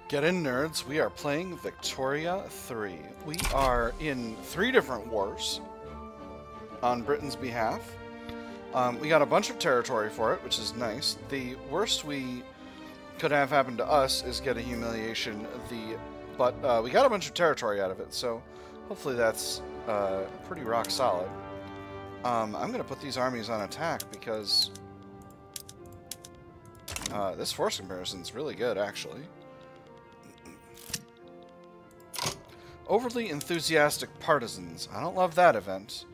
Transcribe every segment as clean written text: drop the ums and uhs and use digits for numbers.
Get in, nerds. We are playing Victoria 3. We are in 3 different wars on Britain's behalf. We got a bunch of territory for it, which is nice. The worst we could have happened to us is get a humiliation. But we got a bunch of territory out of it, so hopefully that's pretty rock solid. I'm going to put these armies on attack because this force comparison is really good, actually. Overly enthusiastic partisans. I don't love that event.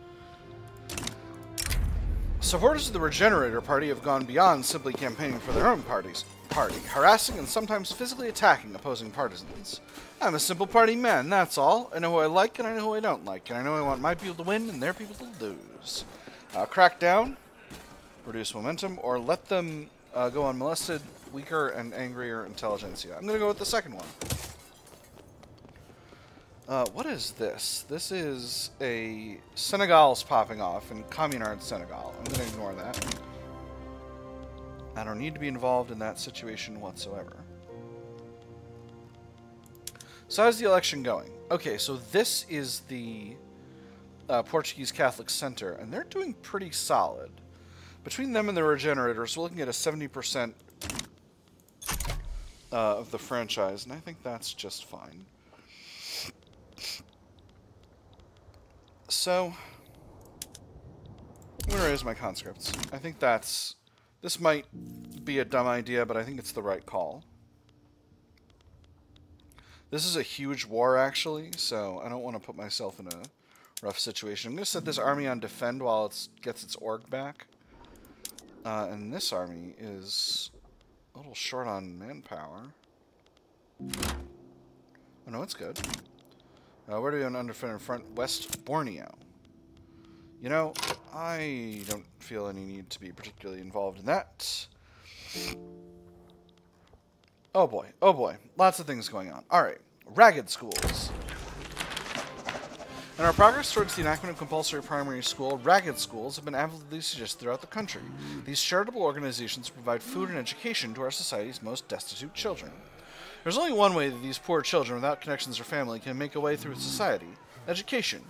Supporters of the Regenerator Party have gone beyond simply campaigning for their own party, harassing and sometimes physically attacking opposing partisans. I'm a simple party man, that's all. I know who I like and I know who I don't like, and I know I want my people to win and their people to lose. Crack down, reduce momentum, or let them go unmolested, weaker and angrier intelligentsia. I'm going to go with the second one. What is this? This is a Senegal's popping off in Communard Senegal. I'm going to ignore that. I don't need to be involved in that situation whatsoever. So how's the election going? Okay, so this is the Portuguese Catholic Center, and they're doing pretty solid. Between them and the Regenerators, we're looking at a 70% of the franchise, and I think that's just fine. So, I'm going to raise my conscripts. I think this might be a dumb idea, but I think it's the right call. This is a huge war, actually, so I don't want to put myself in a rough situation. I'm going to set this army on defend while it gets its org back. And this army is a little short on manpower. Oh, no, it's good. Where do we have an undefended front? West Borneo. You know, I don't feel any need to be particularly involved in that. Oh boy, lots of things going on. Alright, ragged schools. In our progress towards the enactment of compulsory primary school, ragged schools have been avidly suggested throughout the country. These charitable organizations provide food and education to our society's most destitute children. There's only one way that these poor children without connections or family can make a way through society: education.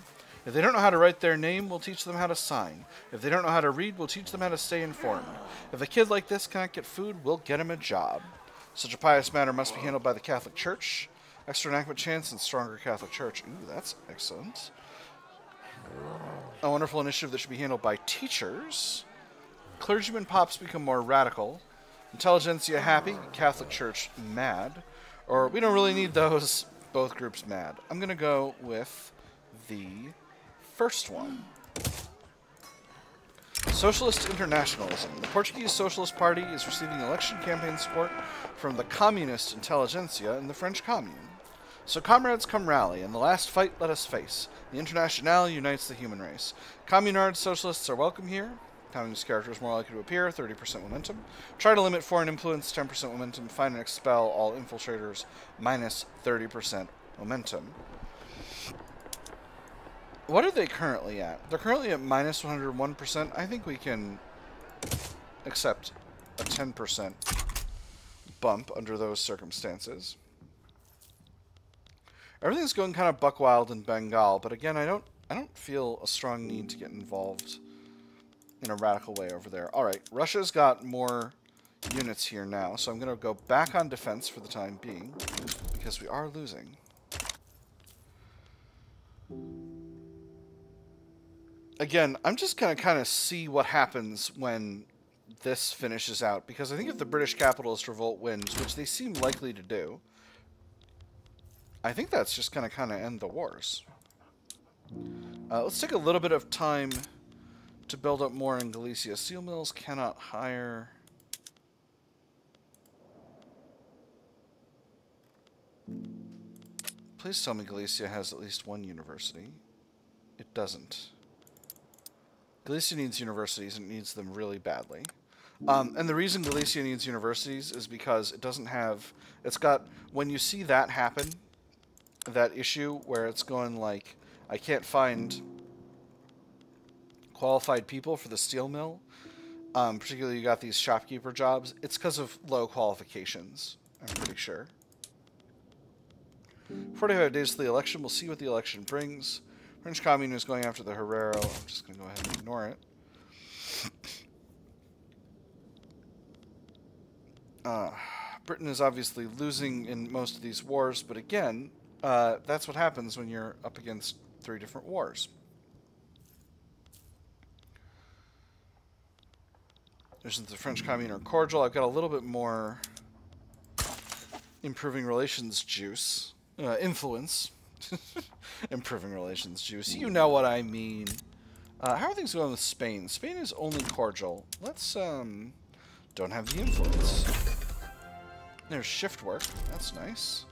If they don't know how to write their name, we'll teach them how to sign. If they don't know how to read, we'll teach them how to stay informed. If a kid like this cannot get food, we'll get him a job. Such a pious matter must be handled by the Catholic Church. Extra enactment chance and stronger Catholic Church. Ooh, that's excellent. A wonderful initiative that should be handled by teachers. Clergyman pops become more radical. Intelligentsia happy, Catholic Church mad. Or we don't really need those, both groups mad. I'm going to go with the first one. Socialist internationalism. The Portuguese Socialist Party is receiving election campaign support from the communist intelligentsia in the French Commune. So comrades, come rally. In the last fight, let us face. The Internationale unites the human race. Communard socialists are welcome here. Communist characters more likely to appear, 30% momentum. Try to limit foreign influence, 10% momentum. Find and expel all infiltrators, minus 30% momentum. What are they currently at? They're currently at minus 101%. I think we can accept a 10% bump under those circumstances. Everything's going kind of buck wild in Bengal, but again, I don't feel a strong need to get involved in a radical way over there. Alright, Russia's got more units here now, so I'm going to go back on defense for the time being, because we are losing. Again, I'm just going to kind of see what happens when this finishes out, because I think if the British capitalist revolt wins, which they seem likely to do, I think that's just going to kind of end the wars. Let's take a little bit of time to build up more in Galicia. Steel mills cannot hire. Please tell me Galicia has at least one university. It doesn't. Galicia needs universities, and it needs them really badly. And the reason Galicia needs universities is because it doesn't have... It's got... When you see that happen, that issue where it's going like, I can't find qualified people for the steel mill, particularly you got these shopkeeper jobs, it's because of low qualifications, I'm pretty sure. 45 days to the election. We'll see what the election brings. French Commune is going after the Herero. I'm just going to go ahead and ignore it. Britain is obviously losing in most of these wars, but again, that's what happens when you're up against 3 different wars. Since the French Commune are cordial, I've got a little bit more improving relations juice. Influence. Improving relations juice. You know what I mean. How are things going with Spain? Spain is only cordial. Let's, don't have the influence. There's shift work. That's nice.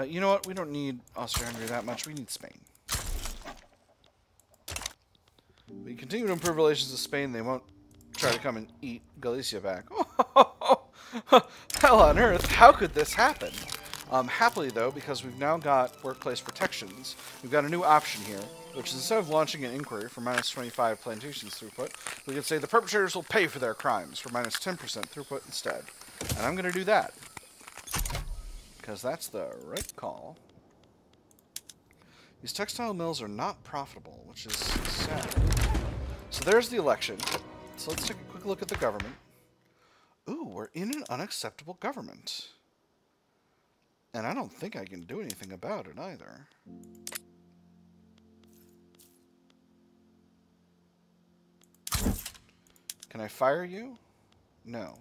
You know what? We don't need Austria-Hungary that much. We need Spain. We continue to improve relations with Spain. They won't try to come and eat Galicia back. Hell on earth, how could this happen? Happily, though, because we've now got workplace protections, we've got a new option here, which is instead of launching an inquiry for minus 25 plantations throughput, we could say the perpetrators will pay for their crimes for minus 10% throughput instead. And I'm going to do that. Because that's the right call. These textile mills are not profitable, which is sad. So there's the election. So let's take a quick look at the government. Ooh, we're in an unacceptable government. And I don't think I can do anything about it either. Can I fire you? No.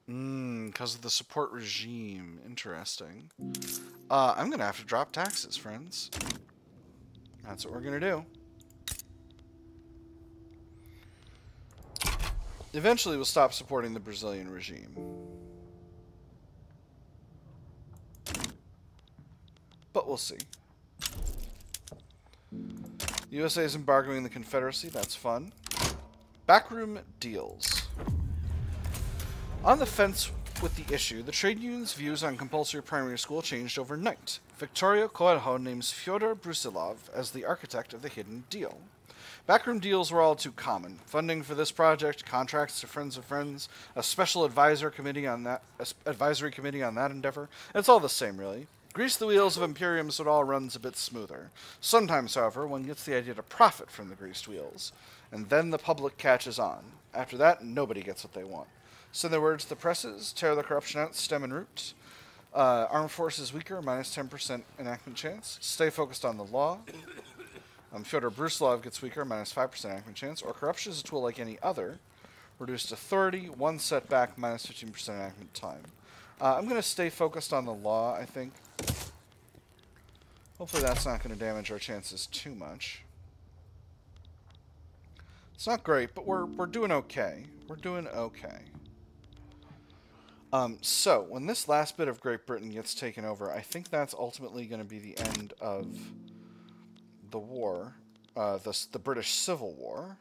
Because of the support regime. Interesting. I'm going to have to drop taxes, friends. That's what we're going to do. Eventually, we'll stop supporting the Brazilian regime. But we'll see. The USA is embargoing the Confederacy. That's fun. Backroom deals. On the fence with the issue, the trade union's views on compulsory primary school changed overnight. Victoria Coelho names Fyodor Brusilov as the architect of the hidden deal. Backroom deals were all too common. Funding for this project, contracts to friends of friends, a special advisory committee on that endeavor. It's all the same, really. Grease the wheels of imperium so it all runs a bit smoother. Sometimes, however, one gets the idea to profit from the greased wheels, and then the public catches on. After that, nobody gets what they want. So in their words, the presses tear the corruption out, stem and root. Armed forces weaker, minus 10% enactment chance. Stay focused on the law. Fyodor Brusilov gets weaker, minus 5% enactment chance. Or corruption is a tool like any other. Reduced authority, 1 setback, minus 15% enactment time. I'm going to stay focused on the law, I think. Hopefully that's not going to damage our chances too much. It's not great, but we're doing okay. We're doing okay. So, when this last bit of Great Britain gets taken over, I think that's ultimately going to be the end of the war, the British Civil War.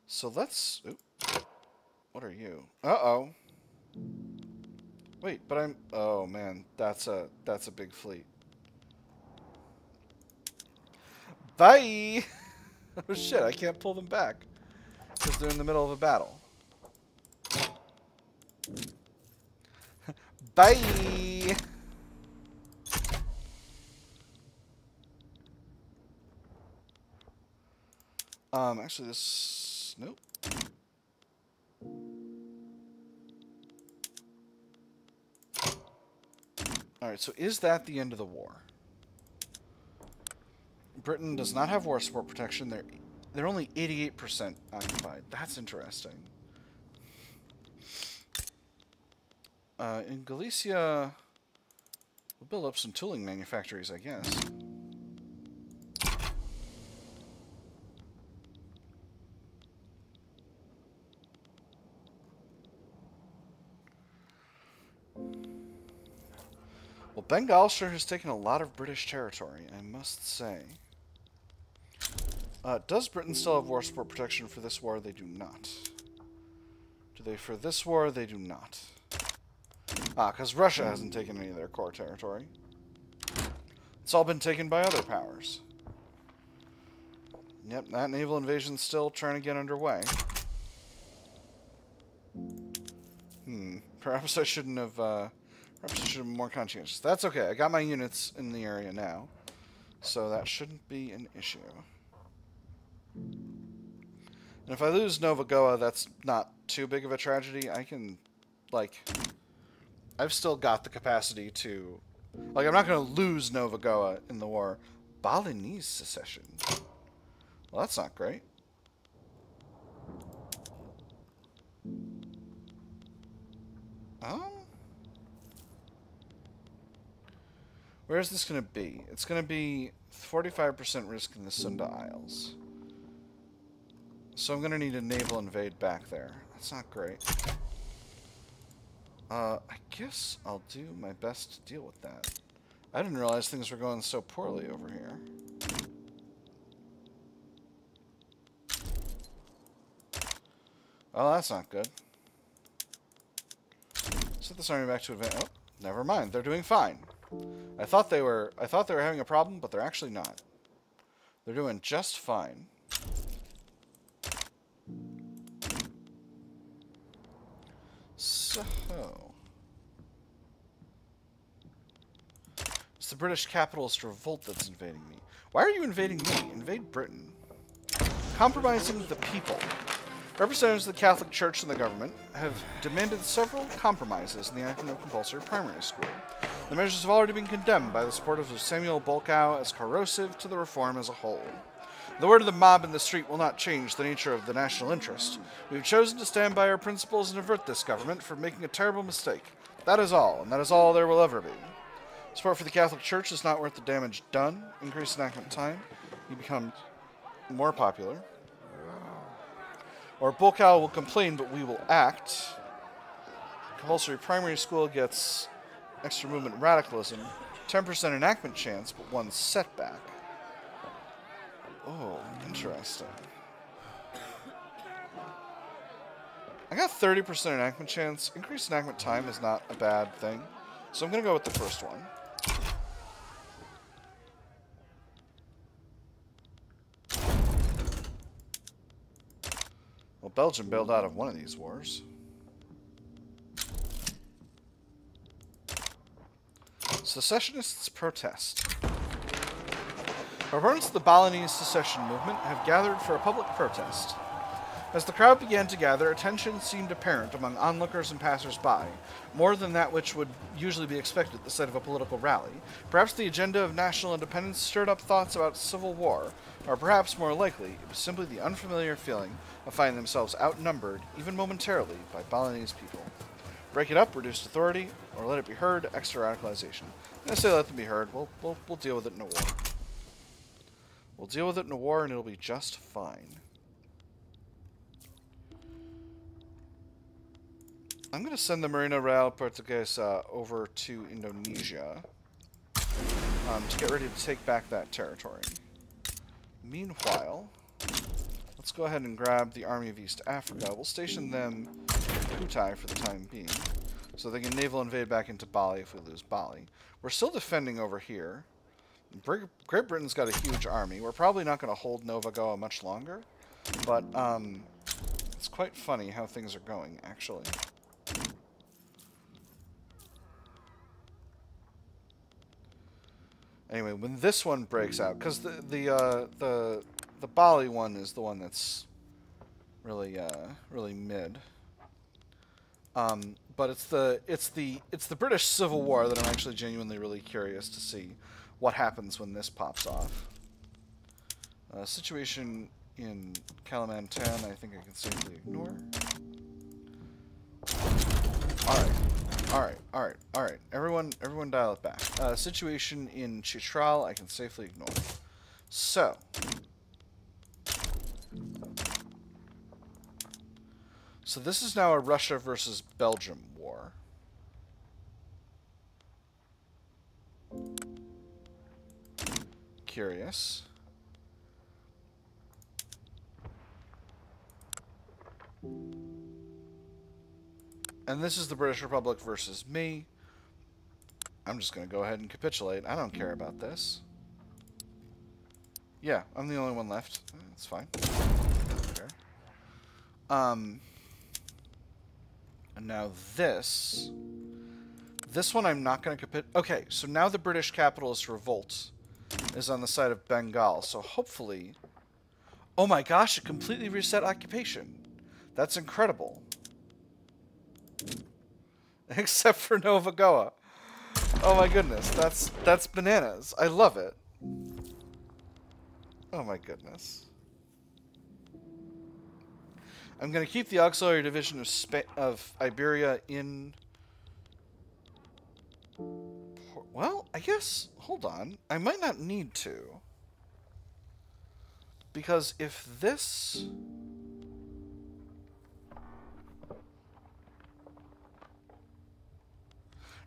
So let's... Oop, what are you? Uh-oh. Wait, but I'm... Oh, man, that's a big fleet. Bye! Oh, shit, I can't pull them back. Because they're in the middle of a battle. Bye! Actually this... Nope. Alright, so is that the end of the war? Britain does not have war support protection. They're only 88% occupied. That's interesting. In Galicia, we'll build up some tooling manufactories, I guess. Well, Bengal sure has taken a lot of British territory, I must say. Does Britain still have war support protection for this war? They do not. Do they for this war? They do not. Because Russia hasn't taken any of their core territory. It's all been taken by other powers. Yep, that naval invasion's still trying to get underway. Perhaps I shouldn't have, perhaps I should have been more conscientious. That's okay, I got my units in the area now. So that shouldn't be an issue. And if I lose Nova Goa, that's not too big of a tragedy. I can, like, I've still got the capacity to, like, I'm not going to lose Nova Goa in the war. Balinese secession. Well, that's not great. Where's this going to be? It's going to be 45% risk in the Sunda Isles. So I'm going to need a naval invade back there. That's not great. I guess I'll do my best to deal with that. I didn't realize things were going so poorly over here. Oh, that's not good. Set this army back to advance. Oh, never mind. They're doing fine. I thought they were having a problem, but they're actually not. They're doing just fine. So, it's the British capitalist revolt that's invading me. Why are you invading me? Invade Britain. Compromising the people. Representatives of the Catholic Church and the government have demanded several compromises in the enactment of compulsory primary school. The measures have already been condemned by the supporters of Samuel Bolkow as corrosive to the reform as a whole. The word of the mob in the street will not change the nature of the national interest. We have chosen to stand by our principles and avert this government from making a terrible mistake. That is all, and that is all there will ever be. Support for the Catholic Church is not worth the damage done. Increase enactment time. He becomes more popular. Or Bolkow will complain, but we will act. Compulsory primary school gets extra movement radicalism. 10% enactment chance, but 1 setback. Oh, interesting. I got 30% enactment chance. Increased enactment time is not a bad thing. So I'm going to go with the first one. Well, Belgium bailed out of one of these wars. Secessionists protest. Opponents of the Balinese secession movement have gathered for a public protest. As the crowd began to gather, attention seemed apparent among onlookers and passers-by, more than that which would usually be expected at the site of a political rally. Perhaps the agenda of national independence stirred up thoughts about civil war, or perhaps more likely, it was simply the unfamiliar feeling of finding themselves outnumbered, even momentarily, by Balinese people. Break it up, reduced authority, or let it be heard, extra radicalization. I'm going to say let them be heard. We'll deal with it in a war. We'll deal with it in a war, and it'll be just fine. I'm going to send the Marina Real Portuguesa over to Indonesia to get ready to take back that territory. Meanwhile, let's go ahead and grab the Army of East Africa. We'll station them in Kutai for the time being, so they can naval invade back into Bali if we lose Bali. We're still defending over here. Great Britain's got a huge army. We're probably not going to hold Nova Goa much longer, but it's quite funny how things are going, actually. Anyway, when this one breaks out, because the Bali one is the one that's really really mid. But it's the British Civil War that I'm actually genuinely really curious to see what happens when this pops off. Situation in Kalimantan, I think I can safely ignore. Alright. Everyone dial it back. Situation in Chitral, I can safely ignore. So. So this is now a Russia versus Belgium war. Curious. And this is the British Republic versus me. I'm just going to go ahead and capitulate. I don't care about this. Yeah, I'm the only one left. That's fine. Okay. And now this one I'm not going to capitulate. Okay, so now the British capitalist revolt is on the side of Bengal. So hopefully, oh my gosh, it completely reset occupation. That's incredible. Except for Nova Goa. Oh my goodness, that's bananas. I love it. Oh my goodness. I'm going to keep the auxiliary division of Iberia in... Well, I guess... Hold on. I might not need to. Because if this...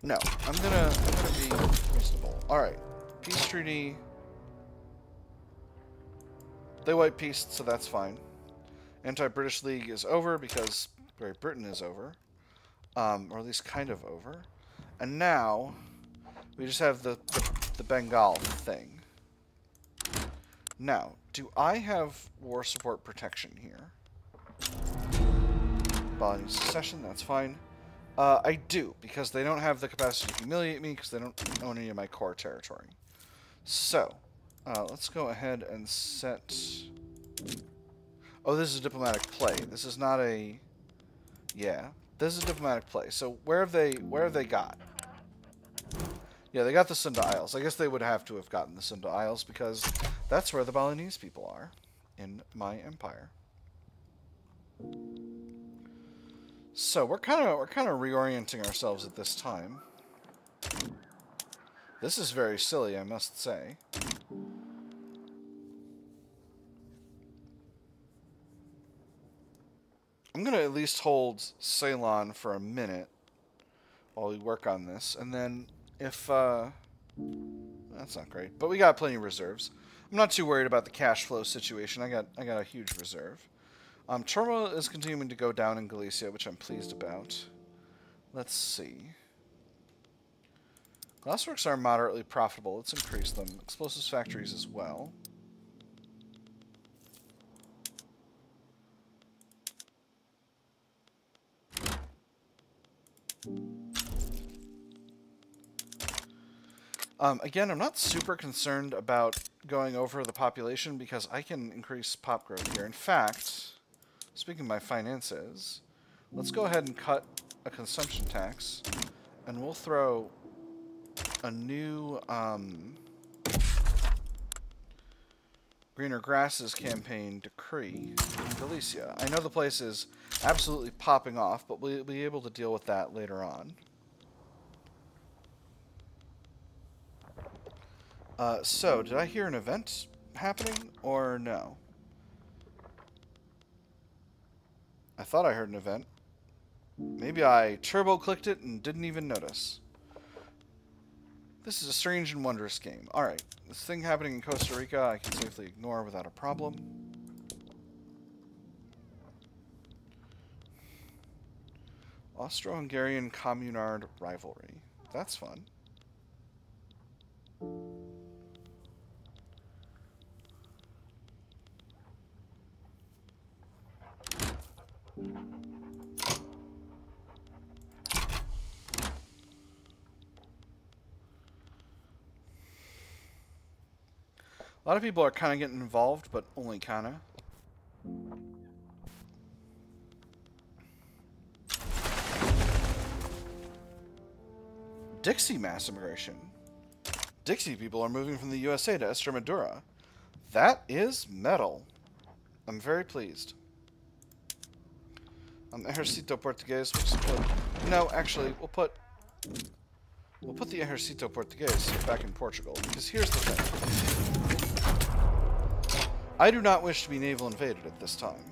No, I'm gonna be reasonable. Alright. Peace treaty. They white peaced, so that's fine. Anti-British League is over because Great Britain is over. Or at least kind of over. And now we just have the Bengal thing. Now, do I have war support protection here? Body secession, that's fine. I do, because they don't have the capacity to humiliate me, because they don't own any of my core territory. So, let's go ahead and set... Oh, this is a diplomatic play. This is not a... Yeah, this is a diplomatic play. So, where have they got? Yeah, they got the Sunda Isles. I guess they would have to have gotten the Sunda Isles, because that's where the Balinese people are in my empire. So we're kind of reorienting ourselves at this time. This is very silly, I must say. I'm gonna at least hold Ceylon for a minute while we work on this, and then if that's not great, but we got plenty of reserves. I'm not too worried about the cash flow situation. I got a huge reserve. Turmoil is continuing to go down in Galicia, which I'm pleased about. Let's see. Glassworks are moderately profitable. Let's increase them. Explosives factories as well. Again, I'm not super concerned about going over the population because I can increase pop growth here. In fact... Speaking of my finances, let's go ahead and cut a consumption tax, and we'll throw a new Greener Grasses campaign decree in Galicia. I know the place is absolutely popping off, but we'll be able to deal with that later on. So, did I hear an event happening, or no? I thought I heard an event. Maybe I turbo-clicked it and didn't even notice. This is a strange and wondrous game. Alright, this thing happening in Costa Rica I can safely ignore without a problem. Austro-Hungarian Communard rivalry. That's fun. A lot of people are kind of getting involved, but only kind of. Dixie mass immigration. Dixie people are moving from the USA to Extremadura. That is metal. I'm very pleased. Ejército Portugués. No, actually, we'll put the Ejército Portugués back in Portugal, because here's the thing. I do not wish to be naval invaded at this time.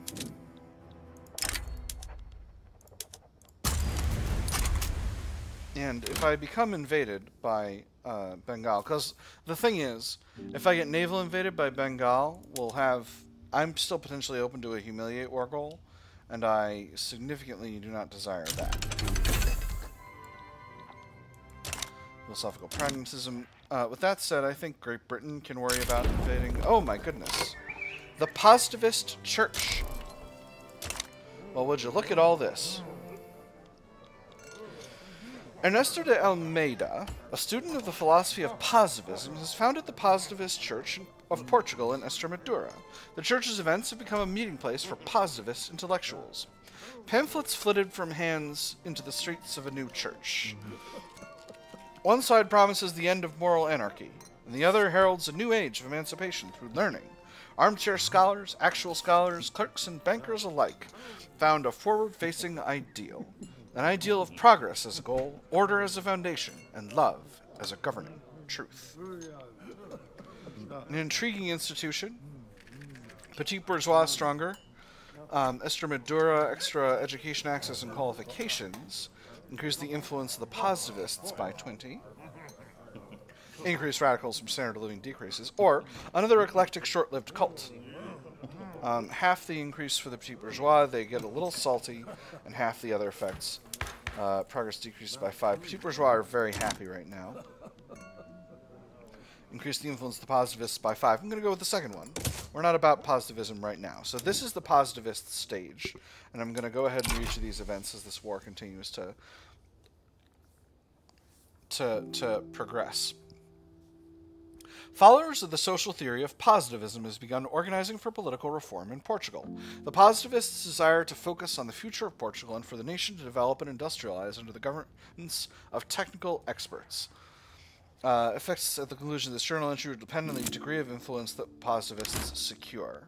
And if I become invaded by Bengal, because the thing is, if I get naval invaded by Bengal, I'm still potentially open to a humiliate war goal, and I significantly do not desire that. Philosophical pragmatism. With that said, I think Great Britain can worry about invading... Oh my goodness. The Positivist Church. Well, would you look at all this? Ernesto de Almeida, a student of the philosophy of positivism, has founded the Positivist Church of Portugal in Extremadura. The church's events have become a meeting place for positivist intellectuals. Pamphlets flitted from hands into the streets of a new church. One side promises the end of moral anarchy, and the other heralds a new age of emancipation through learning. Armchair scholars, actual scholars, clerks, and bankers alike found a forward-facing ideal. An ideal of progress as a goal, order as a foundation, and love as a governing truth. An intriguing institution. Petit bourgeois stronger. Extremadura, extra education access and qualifications. Increase the influence of the positivists by 20. Increase radicals from standard living decreases. Or another eclectic short-lived cult. Half the increase for the petit bourgeois, they get a little salty, and half the other effects. Progress decreases by 5. Petit bourgeois are very happy right now. Increase the influence of the positivists by 5. I'm going to go with the second one. We're not about positivism right now. So this is the positivist stage, and I'm going to go ahead and read you these events as this war continues to progress. Followers of the social theory of positivism has begun organizing for political reform in Portugal. The positivists desire to focus on the future of Portugal and for the nation to develop and industrialize under the governance of technical experts. Effects at the conclusion of this journal entry will depend on the degree of influence that positivists secure.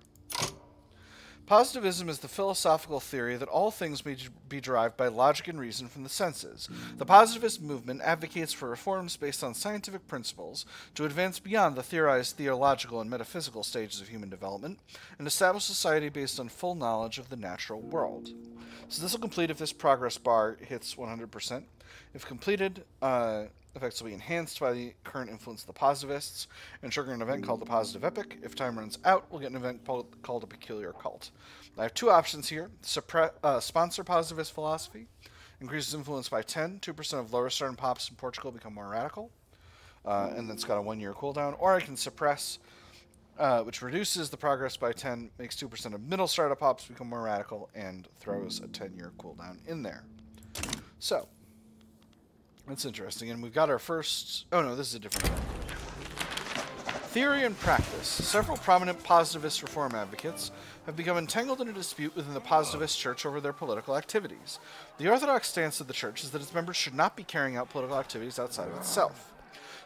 Positivism is the philosophical theory that all things may be derived by logic and reason from the senses. The positivist movement advocates for reforms based on scientific principles to advance beyond the theorized theological and metaphysical stages of human development and establish society based on full knowledge of the natural world. So this will complete if this progress bar hits 100%. If completed, effects will be enhanced by the current influence of the positivists and trigger an event called the positive epic. If time runs out, we'll get an event called a peculiar cult. I have two options here. Sponsor positivist philosophy. Increases influence by 10. 2% of lower starting pops in Portugal become more radical. And that's got a 1-year cooldown. Or I can suppress, which reduces the progress by 10, makes 2% of middle startup pops become more radical, and throws a 10-year cooldown in there. So, that's interesting. And we've got our first... Oh, no, this is a different one. Theory and practice. Several prominent positivist reform advocates have become entangled in a dispute within the positivist church over their political activities. The orthodox stance of the church is that its members should not be carrying out political activities outside of itself.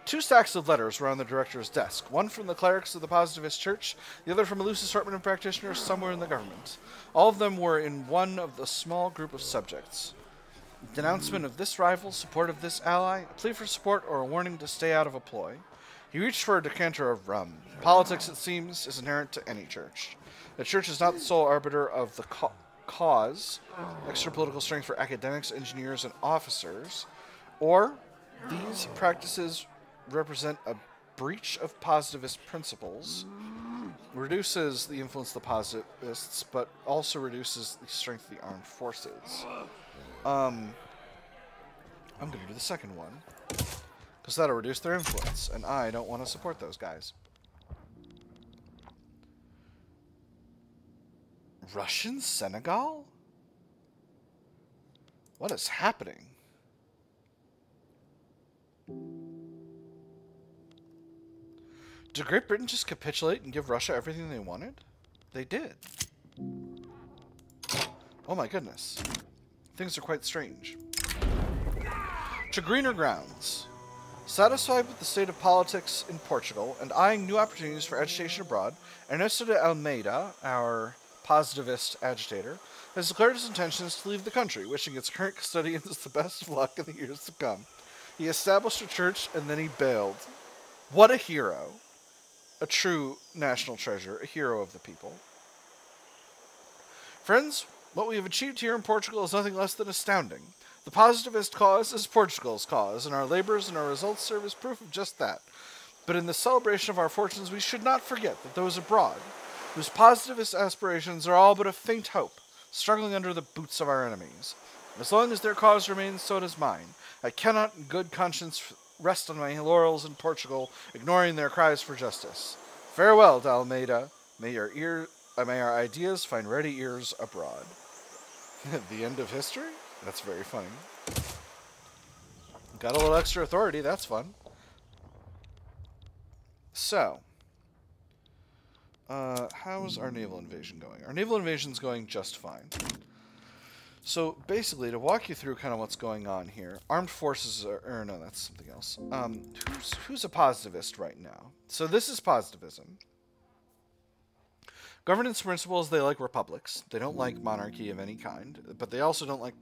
2 stacks of letters were on the director's desk, one from the clerics of the positivist church, the other from a loose assortment of practitioners somewhere in the government. All of them were in one of the small group of subjects. Denouncement of this rival, support of this ally, a plea for support, or a warning to stay out of a ploy. He reached for a decanter of rum. Politics, it seems, is inherent to any church. The church is not the sole arbiter of the cause, extra political strength for academics, engineers, and officers, or these practices represent a breach of positivist principles, reduces the influence of the positivists, but also reduces the strength of the armed forces. I'm going to do the second one, because that'll reduce their influence, and I don't want to support those guys. Russian Senegal? What is happening? Did Great Britain just capitulate and give Russia everything they wanted? They did. Oh my goodness. Things are quite strange. To greener grounds. Satisfied with the state of politics in Portugal and eyeing new opportunities for education abroad, Ernesto de Almeida, our positivist agitator, has declared his intentions to leave the country, wishing its current custodians the best of luck in the years to come. He established a church and then he bailed. What a hero. A true national treasure, a hero of the people. Friends, what we have achieved here in Portugal is nothing less than astounding. The positivist cause is Portugal's cause, and our labors and our results serve as proof of just that. But in the celebration of our fortunes, we should not forget that those abroad, whose positivist aspirations are all but a faint hope, struggling under the boots of our enemies. As long as their cause remains, so does mine. I cannot in good conscience rest on my laurels in Portugal, ignoring their cries for justice. Farewell, Dalmaida. May our ideas find ready ears abroad. The end of history? That's very funny. Got a little extra authority. That's fun. So, how's our naval invasion going? Our naval invasion's going just fine. So, basically, to walk you through kind of what's going on here, armed forces are... Or, no, that's something else. Who's a positivist right now? So, this is positivism. Governance principles, they like republics. They don't like monarchy of any kind, but they also don't like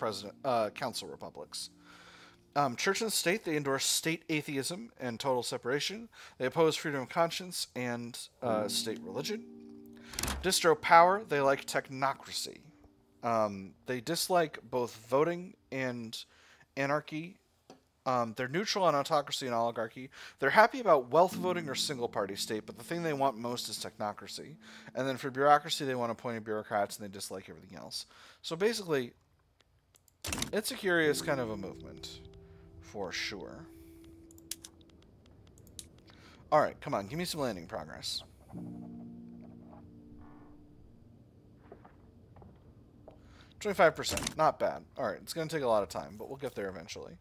council republics. Church and state, they endorse state atheism and total separation. They oppose freedom of conscience and state religion. Distro power, they like technocracy. They dislike both voting and anarchy. They're neutral on autocracy and oligarchy. They're happy about wealth voting or single-party state, but the thing they want most is technocracy. And then for bureaucracy, they want appointed bureaucrats, and they dislike everything else. So basically, it's a curious kind of a movement, for sure. Alright, come on, give me some landing progress. 25%, not bad. Alright, it's going to take a lot of time, but we'll get there eventually.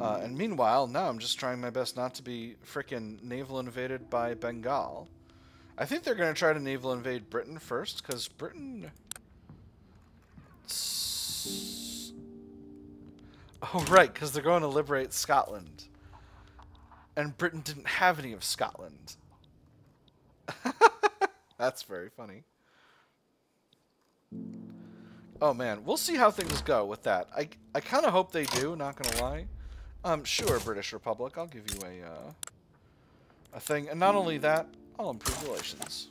And meanwhile, now I'm just trying my best not to be frickin' naval invaded by Bengal. I think they're going to try to naval invade Britain first, because Britain... Oh, right, because they're going to liberate Scotland. And Britain didn't have any of Scotland. That's very funny. Oh, man, we'll see how things go with that. I kind of hope they do, not going to lie. Sure, British Republic, I'll give you a thing. And not only that, I'll improve relations.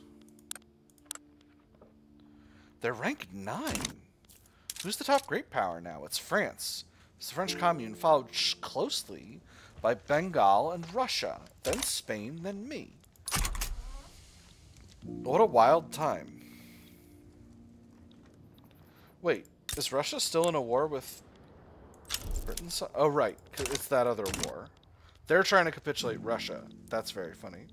They're ranked 9. Who's the top great power now? It's France. It's the French Commune, followed closely by Bengal and Russia. Then Spain, then me. What a wild time. Wait, is Russia still in a war with... Britain? Oh, right. It's that other war. They're trying to capitulate Russia. That's very funny.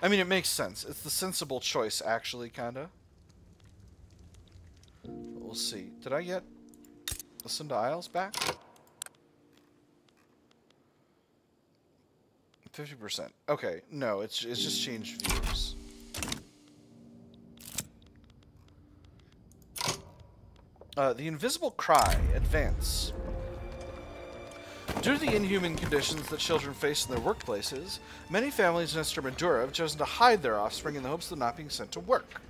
I mean, it makes sense. It's the sensible choice, actually, kind of. We'll see. Did I get Listen to Isles back? 50%. Okay, no, it's just changed views. The Invisible Cry, Advance. Due to the inhuman conditions that children face in their workplaces, many families in Extremadura have chosen to hide their offspring in the hopes of them not being sent to work.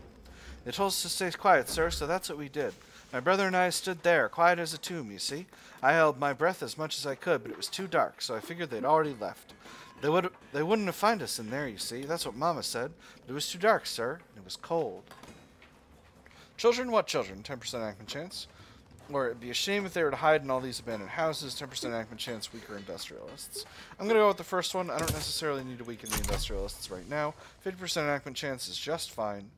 They told us to stay quiet, sir, so that's what we did. My brother and I stood there, quiet as a tomb, you see. I held my breath as much as I could, but it was too dark, so I figured they'd already left. They wouldn't have found us in there, you see. That's what Mama said. But it was too dark, sir, and it was cold. Children? What children? 10% enactment chance. Or it'd be a shame if they were to hide in all these abandoned houses. 10% enactment chance, weaker industrialists. I'm going to go with the first one. I don't necessarily need to weaken the industrialists right now. 50% enactment chance is just fine.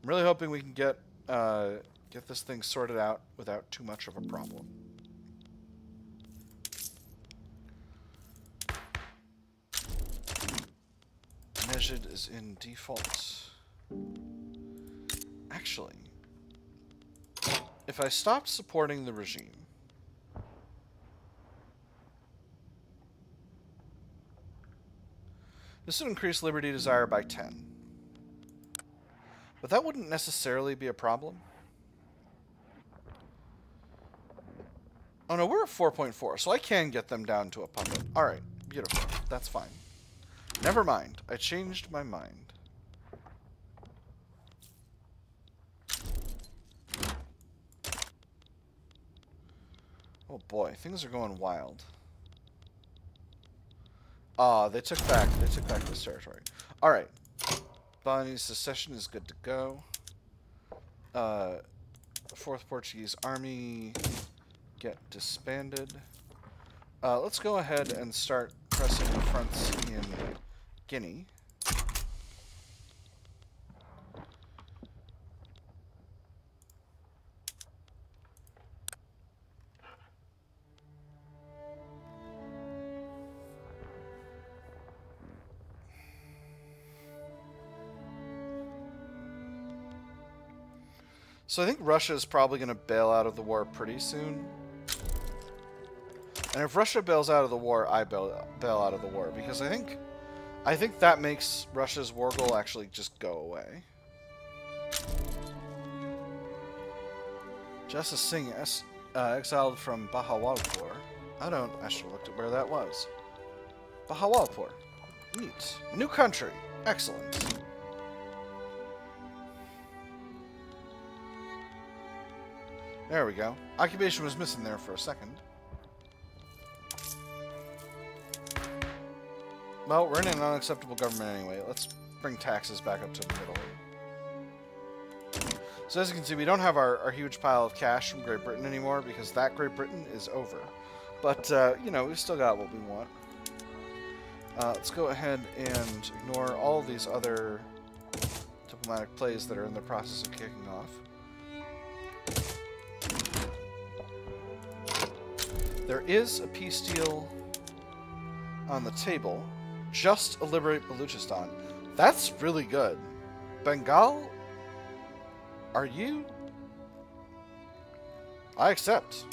I'm really hoping we can get this thing sorted out without too much of a problem. Measured is in default. Actually, if I stopped supporting the regime, this would increase liberty desire by 10. But that wouldn't necessarily be a problem. Oh no, we're at 4.4, so I can get them down to a puppet. Alright, beautiful. That's fine. Never mind. I changed my mind. Oh boy, things are going wild. They took back this territory. Alright. Balinese secession is good to go. Fourth Portuguese Army get disbanded. Let's go ahead and start pressing the fronts in Guinea. So I think Russia is probably going to bail out of the war pretty soon. And if Russia bails out of the war, I bail out of the war. Because I think that makes Russia's war goal actually just go away. Justice Singh exiled from Bahawalpur. I should have looked at where that was. Bahawalpur. Neat. New country. Excellent. There we go. Occupation was missing there for a second. Well, we're in an unacceptable government anyway. Let's bring taxes back up to the middle. So as you can see, we don't have our huge pile of cash from Great Britain anymore because that Great Britain is over. But, you know, we've still got what we want. Let's go ahead and ignore all these other diplomatic plays that are in the process of kicking off. There is a peace deal on the table. Just liberate Baluchistan. That's really good. Bengal? Are you? I accept.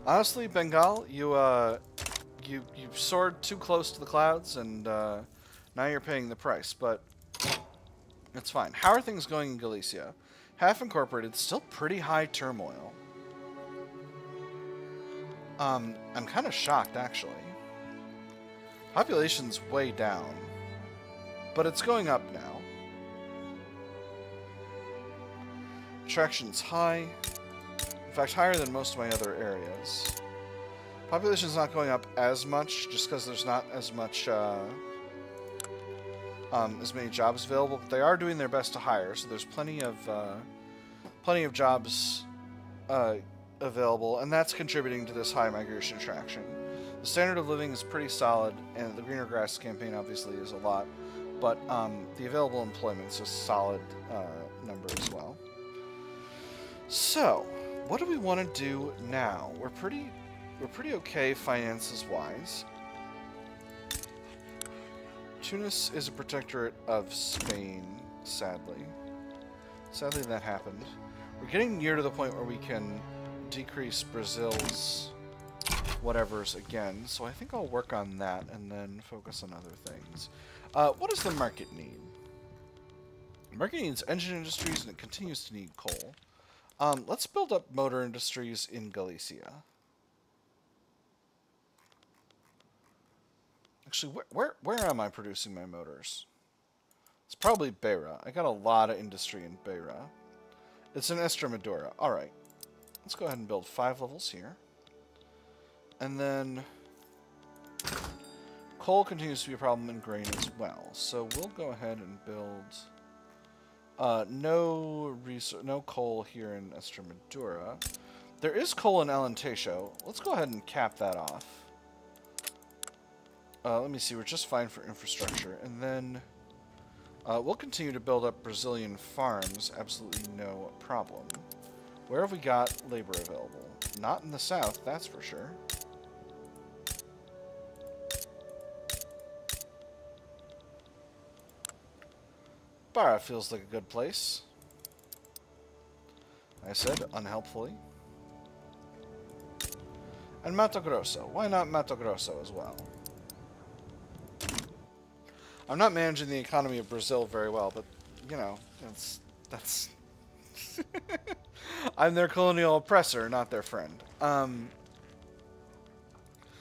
Honestly, Bengal, you soared too close to the clouds, and now you're paying the price. But it's fine. How are things going in Galicia? Half incorporated, still pretty high turmoil. I'm kind of shocked, actually. Population's way down, but it's going up now. Attraction's high. In fact, higher than most of my other areas. Population's not going up as much, just because there's not as much, as many jobs available, but they are doing their best to hire, so there's plenty of jobs available, and that's contributing to this high migration attraction. The standard of living is pretty solid, and the greener grass campaign obviously is a lot, but the available employment's a solid number as well. So, what do we want to do now? We're pretty okay finances-wise. Tunis is a protectorate of Spain, sadly. Sadly, that happened. We're getting near to the point where we can decrease Brazil's whatevers again, so I think I'll work on that and then focus on other things. What does the market need? The market needs engine industries, and it continues to need coal. Let's build up motor industries in Galicia. Actually, where am I producing my motors? It's probably Beira. I got a lot of industry in Beira. It's in Estremadura. Alright. Let's go ahead and build 5 levels here. And then coal continues to be a problem in grain as well. So we'll go ahead and build no coal here in Estremadura. There is coal in Alentejo. Let's go ahead and cap that off. Let me see, we're just fine for infrastructure. And then we'll continue to build up Brazilian farms, absolutely no problem. Where have we got labor available? Not in the south, that's for sure. Barra feels like a good place. I said, unhelpfully. And Mato Grosso. Why not Mato Grosso as well? I'm not managing the economy of Brazil very well, but, you know, that's... I'm their colonial oppressor, not their friend.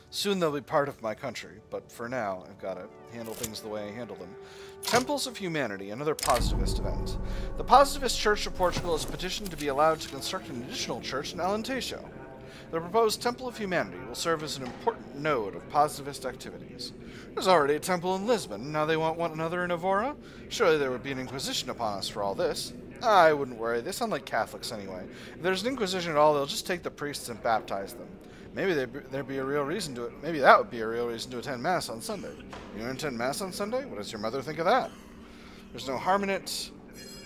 Soon they'll be part of my country, but for now, I've got to handle things the way I handle them. Temples of Humanity, another positivist event. The Positivist Church of Portugal has petitioned to be allowed to construct an additional church in Alentejo. The proposed Temple of Humanity will serve as an important node of positivist activities. There's already a temple in Lisbon, now they want one another in Evora? Surely there would be an inquisition upon us for all this. I wouldn't worry, they sound like Catholics anyway. If there's an inquisition at all, they'll just take the priests and baptize them. Maybe there'd be a real reason to it. Maybe that would be a real reason to attend Mass on Sunday. You attend Mass on Sunday? What does your mother think of that? There's no harm in it.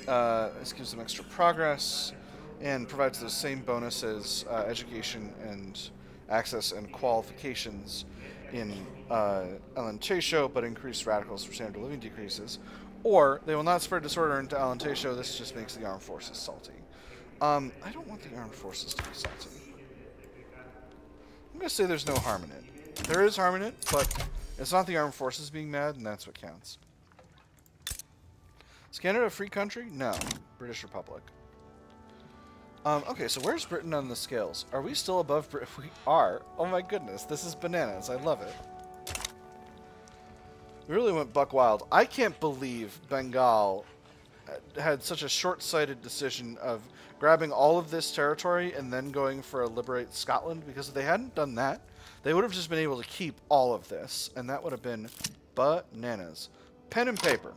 This gives them extra progress and provides those same bonuses, education and access and qualifications in Alentejo, but increase radicals for standard of living decreases. Or they will not spread disorder into Alentejo. This just makes the armed forces salty. I don't want the armed forces to be salty. I'm going to say there's no harm in it. There is harm in it, but it's not the armed forces being mad, and that's what counts. Is Canada a free country? No. British Republic. Okay, so where's Britain on the scales? Are we still above Britain? We are. Oh my goodness, this is bananas. I love it. We really went buck wild. I can't believe Bengal had such a short-sighted decision of grabbing all of this territory and then going for a liberate Scotland, because if they hadn't done that, they would have just been able to keep all of this, and that would have been bananas. Pen and paper.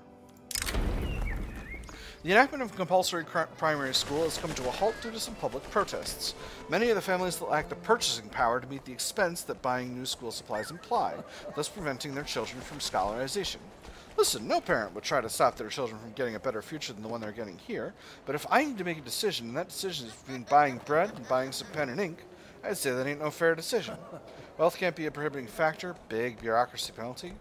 The enactment of compulsory primary school has come to a halt due to some public protests. Many of the families that lack the purchasing power to meet the expense that buying new school supplies imply, thus preventing their children from scholarization. Listen, no parent would try to stop their children from getting a better future than the one they're getting here, but if I need to make a decision, and that decision is between buying bread and buying some pen and ink, I'd say that ain't no fair decision. Wealth can't be a prohibiting factor, big bureaucracy penalty,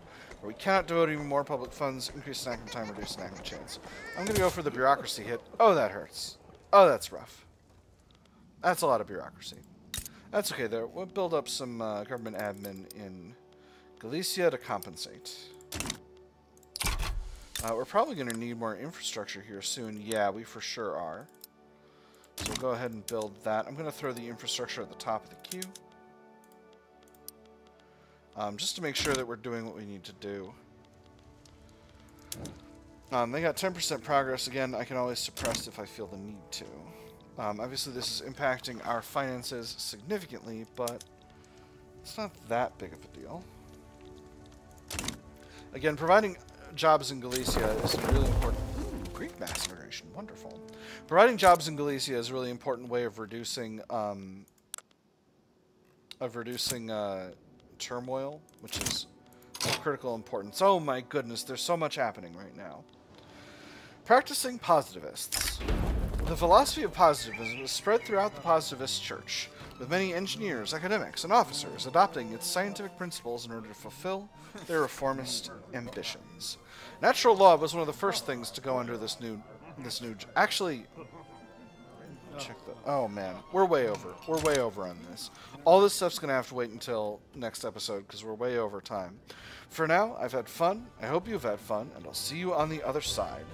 or we cannot devote even more public funds, increase enactment time, reduce enactment chance. I'm going to go for the bureaucracy hit. Oh, that hurts. Oh, that's rough. That's a lot of bureaucracy. That's okay, though. We'll build up some government admin in Galicia to compensate. We're probably going to need more infrastructure here soon. Yeah, we for sure are. So we'll go ahead and build that. I'm going to throw the infrastructure at the top of the queue. Just to make sure that we're doing what we need to do. They got 10% progress. Again, I can always suppress if I feel the need to. Obviously, this is impacting our finances significantly, but it's not that big of a deal. Again, providing jobs in Galicia is a really important... Ooh, Greek mass immigration. Wonderful. Providing jobs in Galicia is a really important way of reducing... turmoil, which is of critical importance. Oh my goodness, there's so much happening right now. Practicing positivists. The philosophy of positivism was spread throughout the positivist church, with many engineers, academics, and officers adopting its scientific principles in order to fulfill their reformist ambitions. Natural law was one of the first things to go under this new actually, check the... Oh, man. We're way over. We're way over on this. All this stuff's going to have to wait until next episode, because we're way over time. For now, I've had fun. I hope you've had fun, and I'll see you on the other side.